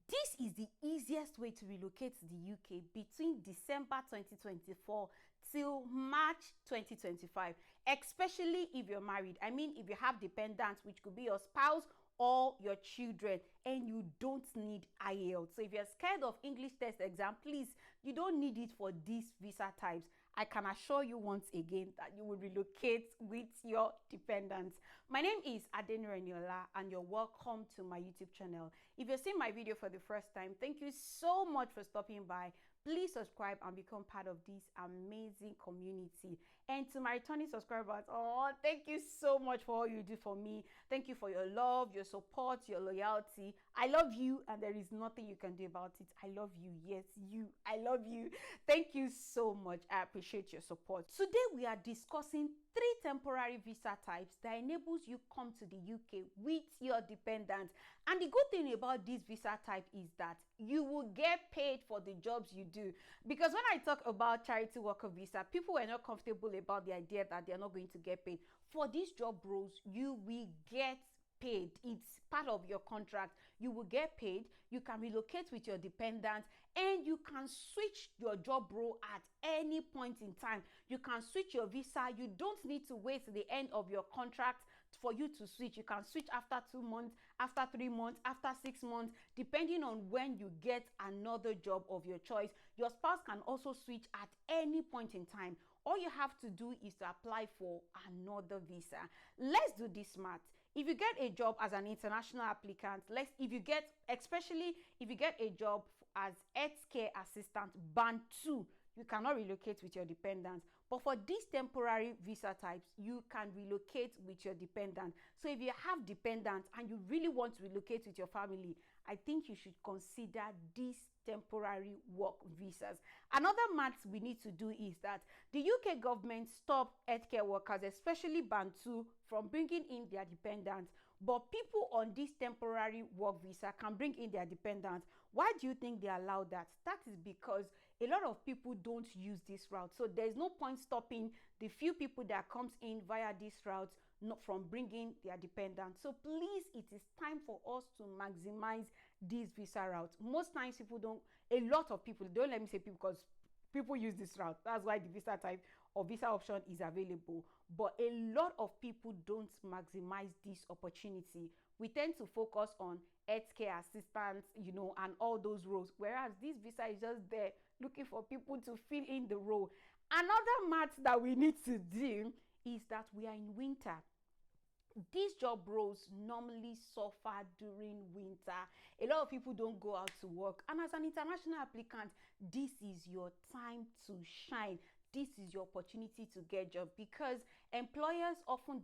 This is the easiest way to relocate to the UK between December 2024 till March 2025, especially if you're married. I mean, if you have dependents, which could be your spouse or your children, and you don't need IELTS. So if you're scared of English test exam, please, you don't need it for these visa types. I can assure you once again that you will relocate with your dependents. My name is Adenire, and you're welcome to my YouTube channel. If you're seeing my video for the first time, thank you so much for stopping by. Please subscribe and become part of this amazing community. And to my returning subscribers, oh, thank you so much for all you do for me. Thank you for your love, your support, your loyalty. I love you, and there is nothing you can do about it. I love you. Yes, you. I love you. Thank you so much. I appreciate your support. Today we are discussing 3 temporary visa types that enables you come to the UK with your dependent. And the good thing about this visa type is that you will get paid for the jobs you do. Because when I talk about charity worker visa, people were not comfortable about the idea that they are not going to get paid. For these job roles, you will get paid. It's part of your contract. You will get paid. You can relocate with your dependent, and you can switch your job role at any point in time. You can switch your visa. You don't need to wait till the end of your contract for you to switch. You can switch after 2 months, after 3 months, after 6 months, depending on when you get another job of your choice. Your spouse can also switch at any point in time. All you have to do is to apply for another visa. Let's do this smart. If you get a job as an international applicant, especially if you get a job as healthcare assistant band 2, you cannot relocate with your dependents. But for these temporary visa types, you can relocate with your dependent. So if you have dependents and you really want to relocate with your family, I think you should consider these temporary work visas. Another math we need to do is that the UK government stopped healthcare workers, especially band 2, from bringing in their dependents. But people on this temporary work visa can bring in their dependents. Why do you think they allow that? That is because a lot of people don't use this route. So there's no point stopping the few people that comes in via this route not from bringing their dependents. So please, it is time for us to maximize this visa route. Most times a lot of people, don't let me say people because people use this route. That's why the visa type or visa option is available. But a lot of people don't maximize this opportunity. We tend to focus on healthcare assistants, and all those roles. Whereas this visa is just there looking for people to fill in the role. Another math that we need to do is that we are in winter. These job roles normally suffer during winter. A lot of people don't go out to work, and as an international applicant, this is your time to shine. This is your opportunity to get a job, because employers often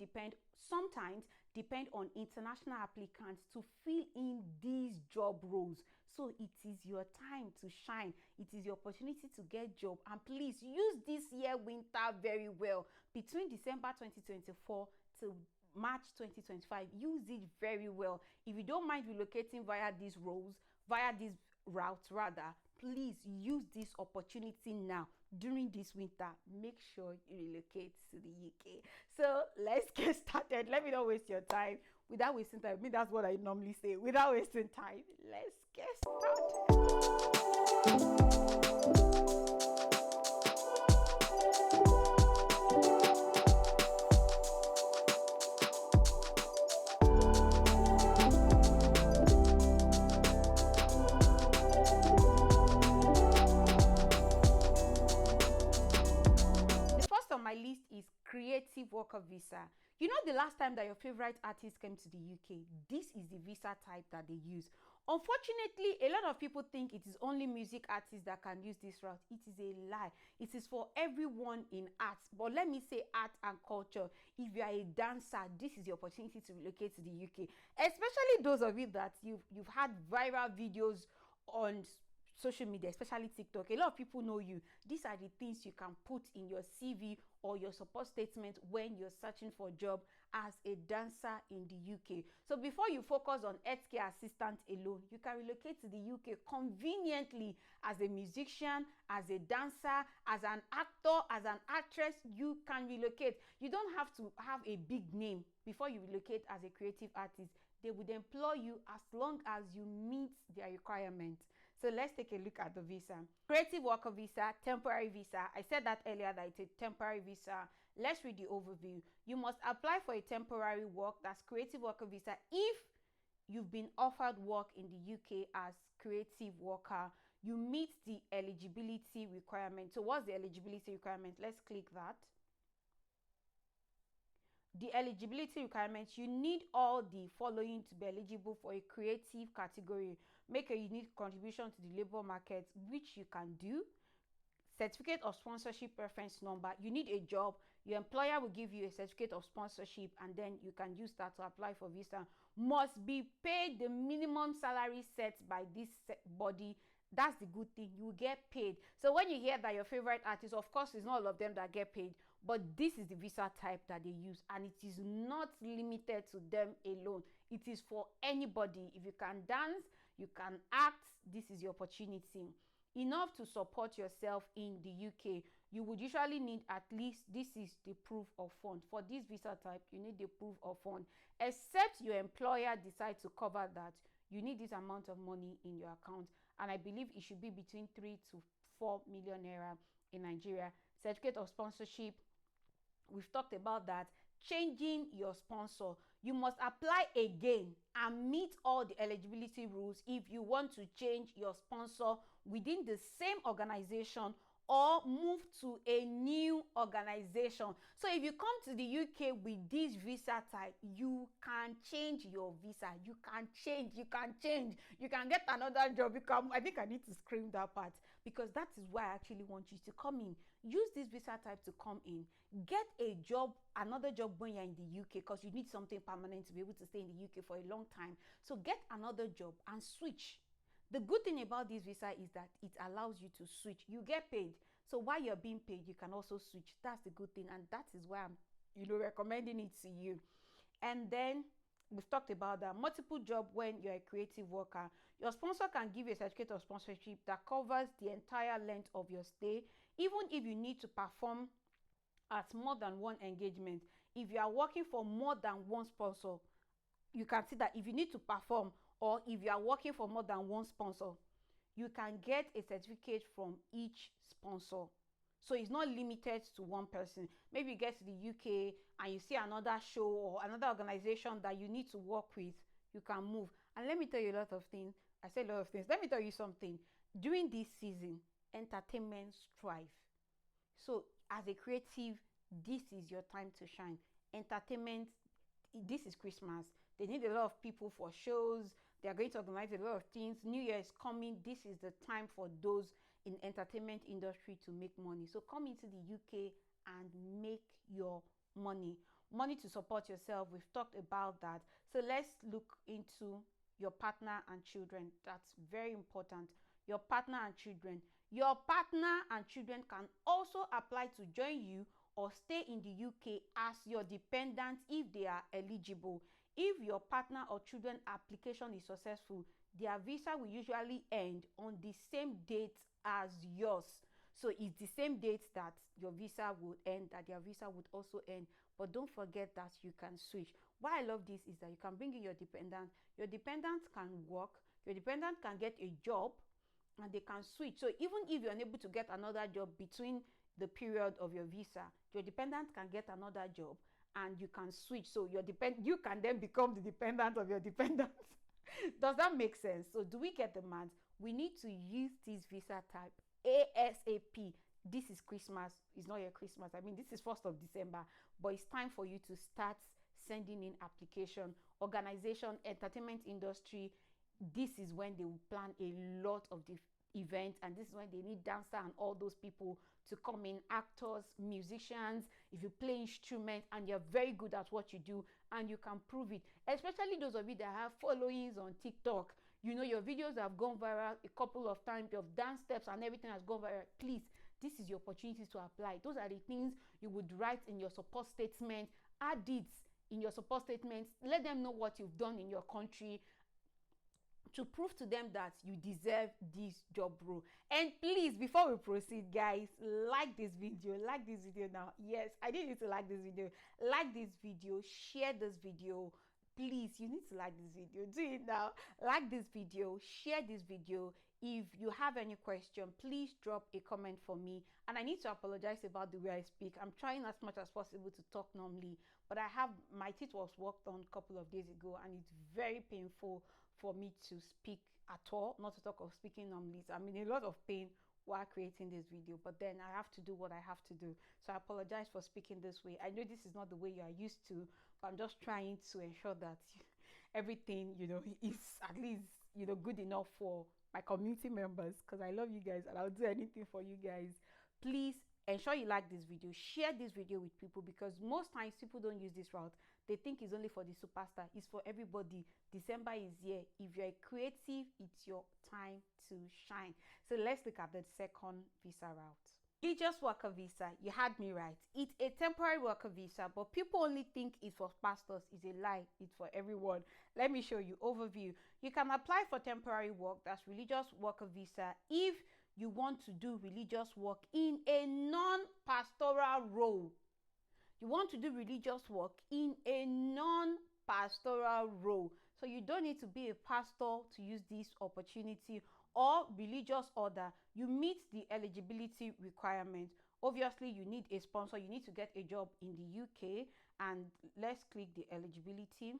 sometimes depend on international applicants to fill in these job roles. So it is your time to shine. It is your opportunity to get a job, and please use this year winter very well. Between December 2024 to March 2025, use it very well. If you don't mind relocating via these routes rather, please use this opportunity now during this winter. Make sure you relocate to the UK. So let's get started. Let me not waste your time. Without wasting time, that's what I normally say. Without wasting time, let's get started. My list is creative worker visa. The last time that your favorite artist came to the UK, this is the visa type that they use. Unfortunately, a lot of people think it is only music artists that can use this route. It is a lie. It is for everyone in arts. But let me say art and culture. If you are a dancer, this is the opportunity to relocate to the UK. Especially those of you that you've had viral videos on social media, especially TikTok. A lot of people know you. These are the things you can put in your CV or your support statement when you're searching for a job as a dancer in the UK. So before you focus on healthcare assistant alone, you can relocate to the UK conveniently as a musician, as a dancer, as an actor, as an actress. You can relocate. You don't have to have a big name before you relocate as a creative artist. they would employ you as long as you meet their requirements. So let's take a look at the visa. Creative worker visa, temporary visa. I said that earlier that it's a temporary visa. Let's read the overview. You must apply for a temporary work, that's creative worker visa, if you've been offered work in the UK as creative worker. You meet the eligibility requirement. So what's the eligibility requirement? Let's click that. The eligibility requirements: you need all the following to be eligible for a creative category. Make a unique contribution to the labor market, which you can do. Certificate of sponsorship reference number. You need a job, your employer will give you a certificate of sponsorship, and then you can use that to apply for visa. Must be paid the minimum salary set by this body. That's the good thing, you will get paid. So when you hear that your favorite artist, of course it's not all of them that get paid, but this is the visa type that they use, and it is not limited to them alone. It is for anybody. If you can dance, you can act, this is your opportunity. Enough to support yourself in the UK. You would usually need at least, this is the proof of fund. For this visa type, you need the proof of fund. Except your employer decides to cover that, you need this amount of money in your account. And I believe it should be between 3 to 4 million naira in Nigeria. Certificate of sponsorship, we've talked about that. Changing your sponsor, you must apply again and meet all the eligibility rules if you want to change your sponsor within the same organization or move to a new organization. So if you come to the UK with this visa type, you can change your visa. You can change. You can get another job. I think I need to scream that part, because that is why I actually want you to come in. Use this visa type to come in. Get a job, another job when you're in the UK, because you need something permanent to be able to stay in the UK for a long time. So get another job and switch. The good thing about this visa is that it allows you to switch. You get paid. So while you're being paid, you can also switch. That's the good thing. And that is why I'm, recommending it to you. And then we've talked about that. Multiple job when you're a creative worker. Your sponsor can give you a certificate of sponsorship that covers the entire length of your stay, even if you need to perform at more than one engagement. If you are working for more than one sponsor, you can see that if you need to perform, or if you are working for more than one sponsor, you can get a certificate from each sponsor. So it's not limited to one person. Maybe you get to the UK and you see another show or another organization that you need to work with, you can move. And let me tell you a lot of things. I say a lot of things. Let me tell you something. During this season, entertainment strive. So as a creative, this is your time to shine. Entertainment, this is Christmas. They need a lot of people for shows. They are going to organize a lot of things. New Year is coming. This is the time for those in entertainment industry to make money. So come into the UK and make your money. Money to support yourself. We've talked about that. So let's look into your partner and children. That's very important. Your partner and children. Your partner and children can also apply to join you or stay in the UK as your dependents if they are eligible. If your partner or children application is successful, their visa will usually end on the same date as yours. So it's the same date that your visa would end, that their visa would also end. But don't forget that you can switch. Why I love this is that you can bring in your dependent. Your dependent can work. Your dependent can get a job and they can switch. So even if you're unable to get another job between the period of your visa, your dependent can get another job and you can switch. So you can then become the dependent of your dependent. Does that make sense? So do we get the math? We need to use this visa type ASAP. This is Christmas. It's not your Christmas. I mean, this is 1st of December, but it's time for you to start sending in application. Organization, entertainment industry, this is when they will plan a lot of the events, and this is when they need dancer and all those people to come in, actors, musicians. If you play instruments and you're very good at what you do and you can prove it, especially those of you that have followings on TikTok, your videos have gone viral a couple of times, your dance steps and everything has gone viral. Please, this is your opportunity to apply. Those are the things you would write in your support statement. Add it in your support statements. Let them know what you've done in your country to prove to them that you deserve this job role. And please, before we proceed, guys, like this video now. Yes, I need you to like this video. Like this video, share this video, please, you need to like this video. Do it now. Like this video, share this video. If you have any question, please drop a comment for me. And I need to apologize about the way I speak. I'm trying as much as possible to talk normally, but my teeth was worked on a couple of days ago, and it's very painful for me to speak at all, not to talk of speaking normally. So I'm in a lot of pain while creating this video, but then I have to do what I have to do. So I apologize for speaking this way. I know this is not the way you are used to, but I'm just trying to ensure that everything, is at least, good enough for my community members, because I love you guys and I'll do anything for you guys. Please ensure you like this video, share this video with people, because most times people don't use this route. They think it's only for the superstar. It's for everybody. December is here. If you're creative, it's your time to shine. So let's look at the second visa route. Religious worker visa. You had me right. It's a temporary worker visa, but people only think it's for pastors. It's a lie. It's for everyone. Let me show you. Overview. You can apply for temporary work, that's religious worker visa, if you want to do religious work in a non-pastoral role. You want to do religious work in a non-pastoral role. So you don't need to be a pastor to use this opportunity or religious order. You meet the eligibility requirement. Obviously, you need a sponsor. You need to get a job in the UK. And let's click the eligibility.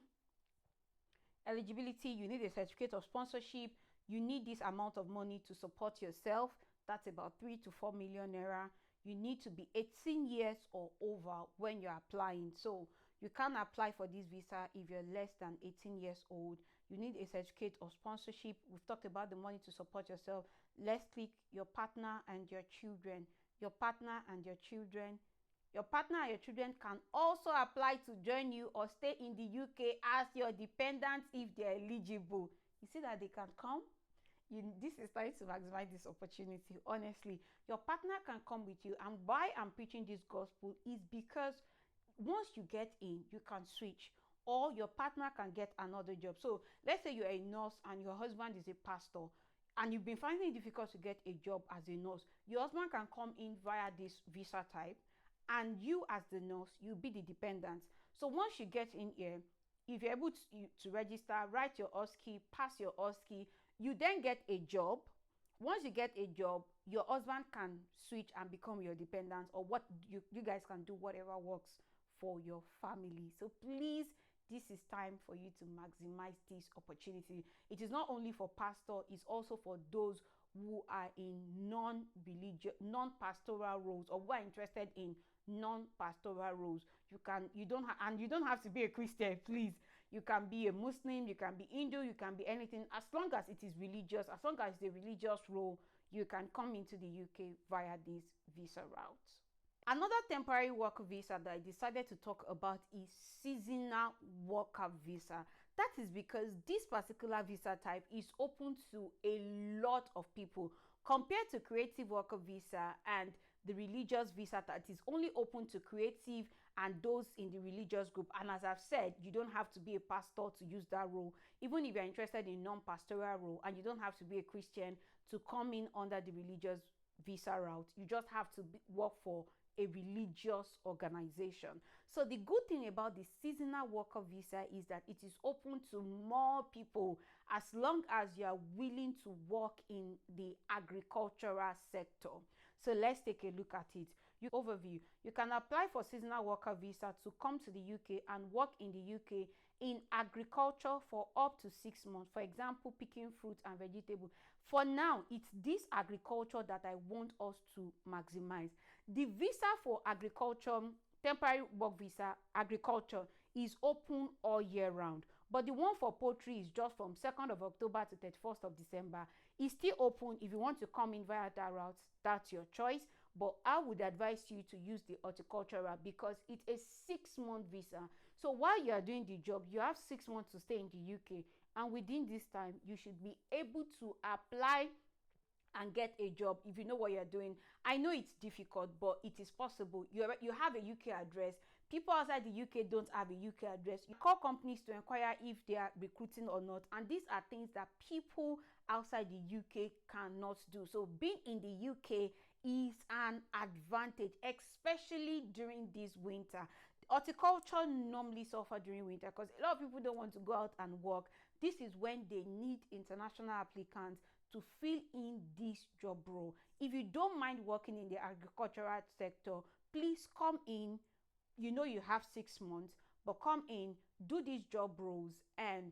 Eligibility, you need a certificate of sponsorship. You need this amount of money to support yourself. That's about 3 to 4 million naira. You need to be 18 years or over when you're applying. So you can't apply for this visa if you're less than 18 years old. You need a certificate of sponsorship. We've talked about the money to support yourself. Let's click your partner and your children. Your partner and your children. Your partner and your children can also apply to join you or stay in the UK as your dependents if they're eligible. You see that they can come? This is trying to maximize this opportunity. Honestly, your partner can come with you, and why I'm preaching this gospel is because once you get in, you can switch, or your partner can get another job. So let's say you're a nurse and your husband is a pastor, and you've been finding it difficult to get a job as a nurse. Your husband can come in via this visa type, and you as the nurse, you'll be the dependent. So once you get in here, if you're able to register, write your OSCE, pass your OSCE, you then get a job. Once you get a job, your husband can switch and become your dependent, or what you guys can do whatever works for your family. So please, this is time for you to maximize this opportunity. It is not only for pastor, it's also for those who are in non-pastoral roles, or who are interested in non-pastoral roles. You don't have to be a Christian, please. You can be a Muslim, you can be Hindu, you can be anything. As long as it is religious, as long as it's a religious role, you can come into the UK via this visa route. Another temporary worker visa that I decided to talk about is seasonal worker visa. That is because this particular visa type is open to a lot of people compared to creative worker visa and the religious visa that is only open to creative and those in the religious group. And as I've said, you don't have to be a pastor to use that role. Even if you're interested in non-pastoral role, and you don't have to be a Christian to come in under the religious visa route. You just have to work for a religious organization. So the good thing about the seasonal worker visa is that it is open to more people as long as you are willing to work in the agricultural sector. So let's take a look at it. Overview. You can apply for seasonal worker visa to come to the UK and work in the UK in agriculture for up to 6 months. For example, picking fruit and vegetables. For now, it's this agriculture that I want us to maximize. The visa for agriculture, temporary work visa, agriculture, is open all year round. But the one for poultry is just from 2nd of October to 31st of December. It's still open. If you want to come in via that route, that's your choice. But I would advise you to use the horticultural because it's a 6-month visa. So while you are doing the job, you have 6 months to stay in the UK. And within this time, you should be able to apply and get a job if you know what you're doing. I know it's difficult, but it is possible. You have a UK address. People outside the UK don't have a UK address. You call companies to inquire if they are recruiting or not. And these are things that people outside the UK cannot do. So being in the UK is an advantage, especially during this winter. Horticulture normally suffer during winter because a lot of people don't want to go out and work. This is when they need international applicants to fill in this job role. If you don't mind working in the agricultural sector, please come in. You know you have 6 months, but come in, do these job roles, and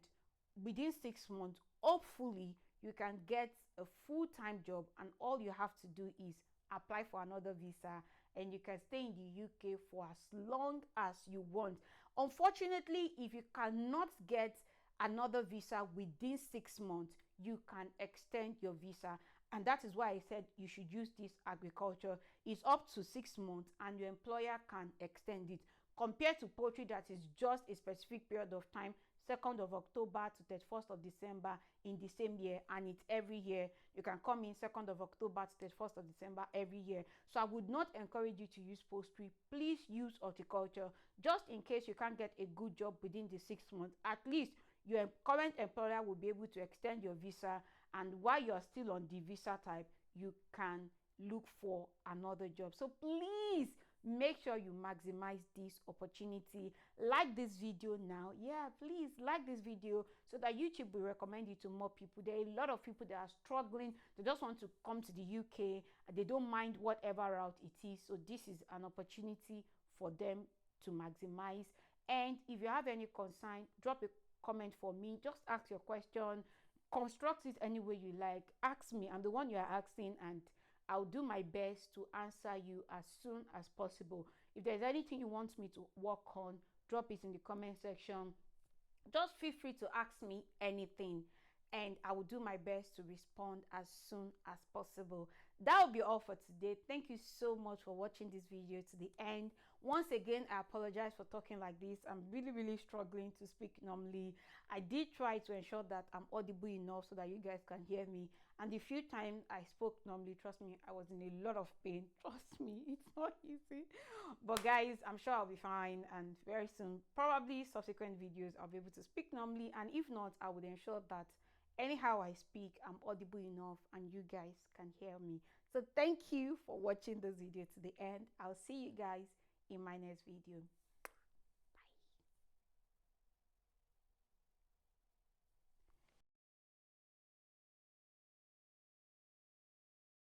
within 6 months, hopefully you can get a full-time job, and all you have to do is apply for another visa, and you can stay in the UK for as long as you want. Unfortunately, if you cannot get another visa within 6 months, you can extend your visa, and that is why I said you should use this agriculture. It's up to 6 months and your employer can extend it, compared to poultry that is just a specific period of time, 2nd of October to 31st of December in the same year, and it's every year. You can come in 2nd of October to 31st of December every year. So I would not encourage you to use poultry. Please use horticulture, just in case you can't get a good job within the 6 months. At least your current employer will be able to extend your visa, and while you're still on the visa type, you can look for another job. So please make sure you maximize this opportunity. Like this video now. Yeah, please like this video so that YouTube will recommend you to more people. There are a lot of people that are struggling. They just want to come to the UK. They don't mind whatever route it is. So this is an opportunity for them to maximize. And if you have any concern, drop a comment for me. Just ask your question. Construct it any way you like. Ask me. I'm the one you are asking, and I'll do my best to answer you as soon as possible. If there's anything you want me to work on, drop it in the comment section. Just feel free to ask me anything, and I will do my best to respond as soon as possible. That will be all for today. Thank you so much for watching this video to the end. Once again, I apologize for talking like this. I'm really struggling to speak normally. I did try to ensure that I'm audible enough so that you guys can hear me. And the few times I spoke normally, trust me, I was in a lot of pain. Trust me, it's not easy. But guys, I'm sure I'll be fine, and very soon, probably subsequent videos, I'll be able to speak normally. And if not, I would ensure that anyhow I speak, I'm audible enough and you guys can hear me. So thank you for watching this video to the end. I'll see you guys in my next video.